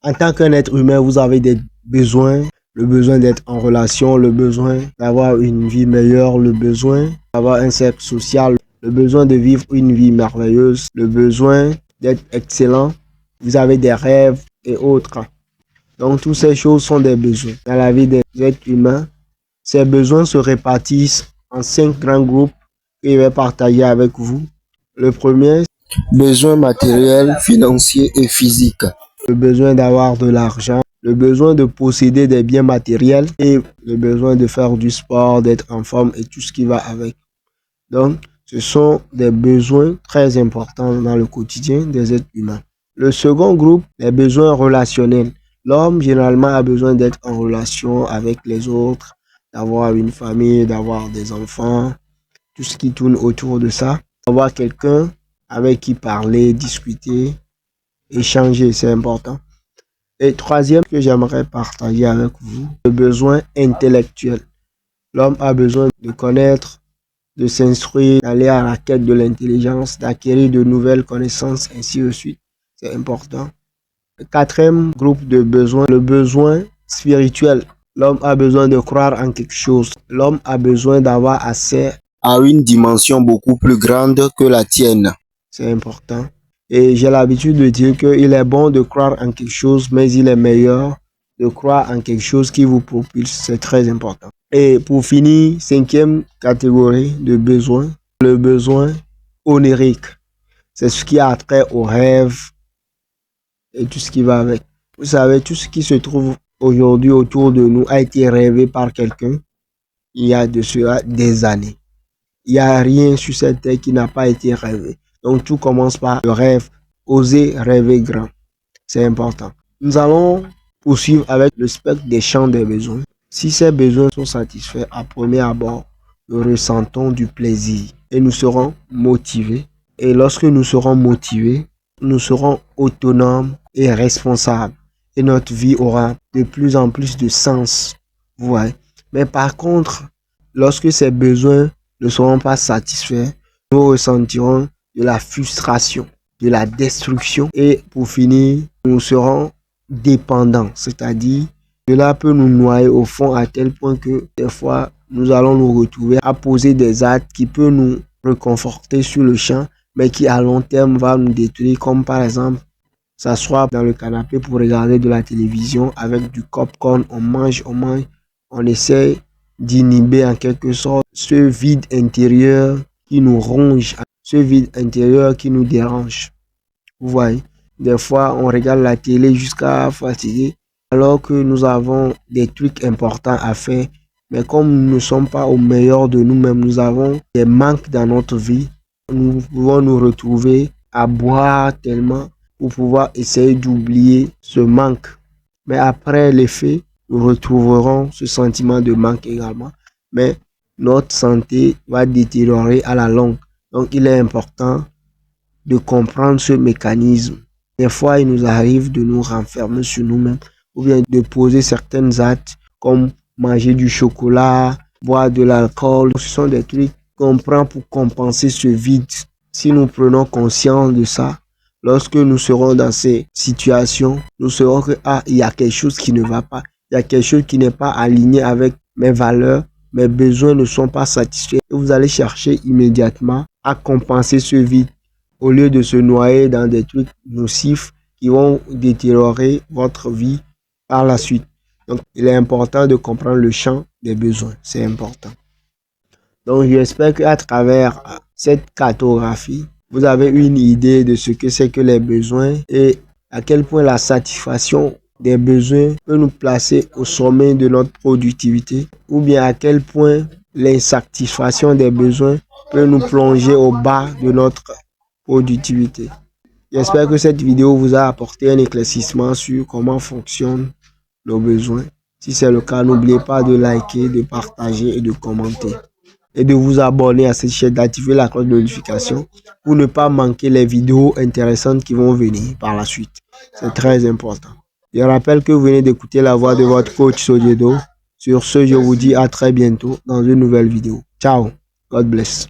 En tant qu'un être humain, vous avez des besoins, le besoin d'être en relation, le besoin d'avoir une vie meilleure, le besoin d'avoir un cercle social, le besoin de vivre une vie merveilleuse, le besoin d'être excellent. Vous avez des rêves et autres. Donc, toutes ces choses sont des besoins. Dans la vie des êtres humains, ces besoins se répartissent en 5 grands groupes que je vais partager avec vous. Le premier, besoin matériel, financier et physique. Le besoin d'avoir de l'argent, le besoin de posséder des biens matériels et le besoin de faire du sport, d'être en forme et tout ce qui va avec. Donc, ce sont des besoins très importants dans le quotidien des êtres humains. Le second groupe, les besoins relationnels. L'homme, généralement, a besoin d'être en relation avec les autres, d'avoir une famille, d'avoir des enfants, tout ce qui tourne autour de ça. Avoir quelqu'un avec qui parler, discuter, échanger, c'est important. Et troisième que j'aimerais partager avec vous, le besoin intellectuel. L'homme a besoin de connaître, de s'instruire, d'aller à la quête de l'intelligence, d'acquérir de nouvelles connaissances, ainsi de suite. C'est important. Le quatrième groupe de besoins, le besoin spirituel. L'homme a besoin de croire en quelque chose. L'homme a besoin d'avoir accès à une dimension beaucoup plus grande que la tienne. C'est important. Et j'ai l'habitude de dire qu'il est bon de croire en quelque chose, mais il est meilleur de croire en quelque chose qui vous propulse. C'est très important. Et pour finir, cinquième catégorie de besoins, le besoin onirique. C'est ce qui a trait aux rêves et tout ce qui va avec. Vous savez, tout ce qui se trouve aujourd'hui autour de nous a été rêvé par quelqu'un il y a de cela des années. Il n'y a rien sur cette terre qui n'a pas été rêvé. Donc tout commence par le rêve. Oser rêver grand. C'est important. Nous allons poursuivre avec le spectre des champs des besoins. Si ces besoins sont satisfaits à premier abord, nous ressentons du plaisir et nous serons motivés. Et lorsque nous serons motivés, nous serons autonomes et responsables. Et notre vie aura de plus en plus de sens. Vous voyez. Mais par contre, lorsque ces besoins ne seront pas satisfaits, nous ressentirons de la frustration, de la destruction. Et pour finir, nous serons dépendants. C'est-à-dire, cela peut nous noyer au fond à tel point que des fois, nous allons nous retrouver à poser des actes qui peuvent nous réconforter sur le champ, mais qui à long terme va nous détruire, comme par exemple s'asseoir dans le canapé pour regarder de la télévision avec du popcorn, on mange, on essaie d'inhiber en quelque sorte ce vide intérieur qui nous ronge, ce vide intérieur qui nous dérange. Vous voyez, des fois on regarde la télé jusqu'à fatiguer alors que nous avons des trucs importants à faire. Mais comme nous ne sommes pas au meilleur de nous-mêmes, nous avons des manques dans notre vie. Nous pouvons nous retrouver à boire tellement pour pouvoir essayer d'oublier ce manque. Mais après l'effet, nous retrouverons ce sentiment de manque également. Mais notre santé va détériorer à la longue. Donc il est important de comprendre ce mécanisme. Des fois, il nous arrive de nous renfermer sur nous-mêmes ou bien de poser certains actes comme manger du chocolat, boire de l'alcool. Ce sont des trucs qu'on prend pour compenser ce vide. Si nous prenons conscience de ça, lorsque nous serons dans ces situations, nous saurons que il y a quelque chose qui ne va pas. Il y a quelque chose qui n'est pas aligné avec mes valeurs. Mes besoins ne sont pas satisfaits. Et vous allez chercher immédiatement à compenser ce vide au lieu de se noyer dans des trucs nocifs qui vont détériorer votre vie par la suite. Donc, il est important de comprendre le champ des besoins. C'est important. Donc, j'espère qu'à travers cette cartographie, vous avez une idée de ce que c'est que les besoins et à quel point la satisfaction des besoins peut nous placer au sommet de notre productivité ou bien à quel point l'insatisfaction des besoins peut nous plonger au bas de notre productivité. J'espère que cette vidéo vous a apporté un éclaircissement sur comment fonctionnent nos besoins. Si c'est le cas, n'oubliez pas de liker, de partager et de commenter. Et de vous abonner à cette chaîne, d'activer la cloche de notification pour ne pas manquer les vidéos intéressantes qui vont venir par la suite. C'est très important. Je rappelle que vous venez d'écouter la voix de votre coach Sodiedo. Sur ce, je vous dis à très bientôt dans une nouvelle vidéo. Ciao. God bless.